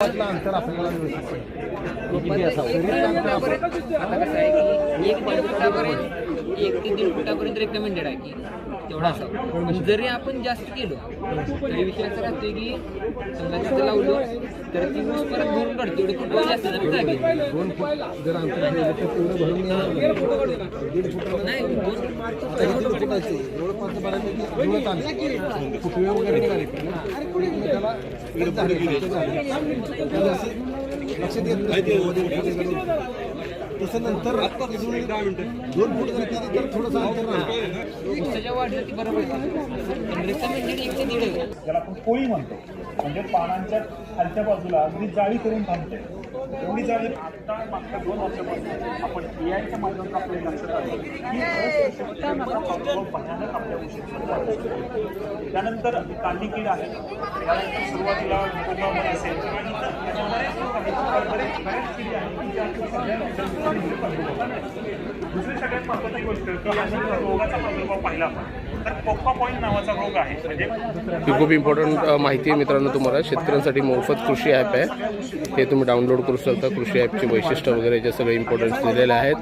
अंतर आपल्याला किती असावं? आता कसं आहे की 1-1.5 फुटापर्यंत 1 ते 1.5 फुटापर्यंत रेकमेंडेड आहे की तेवढा असावं. पण जरी आपण जास्त केलो तरी विषय असा राहतोय की समजा तिथं लावलं तर ती ऊस परत भरून काढतो. एवढे फुटबॉल जास्त झाले जागे 2 फूट जर अंतर ठेवलं तर तेवढं भरून नाही 1.5 फूट नाही 2 फुटाचे जवळपास बऱ्यापैकी जुळत आले फुटवे वगैरे निघाले त्याला लक्षात येत तसं नंतर 2 फूट जर केली तर थोडंसं अंतर राहतं. ऊसाच्या वाढीला ती बरोबर रेकमेंडेड 1 ते 1.5 आहे. ज्याला आपण कोळी म्हणतो, म्हणजे पानांच्या खालच्या बाजूला अगदी जाळी करून थांबते. एवढी जाळी आता मागच्या 2 वर्षापासून आपण एआयच्या माध्यमातून आपल्या लक्षात आलं की भयानक आपल्या उशीर. त्यानंतर कांदी कीड आहे, त्यानंतर सुरुवातीला कोकणामध्ये असेल आणि बरेच किडी आहेत. दुसरी सगळ्यात महत्त्वाची गोष्ट की रोगाचा प्रादुर्भाव पाहिला आपण तर कोप्पा पॉईंट नावाचा रोग आहे. म्हणजे ही खूप इम्पॉर्टंट माहिती आहे मित्रांनो तुम्हाला. शेतकऱ्यांसाठी मोफत कृषी ॲप आहे, हे तुम्ही डाउनलोड करू शकता. कृषी ॲपची वैशिष्ट्य वगैरे जे सगळे इम्पॉर्टन्स दिलेले आहेत.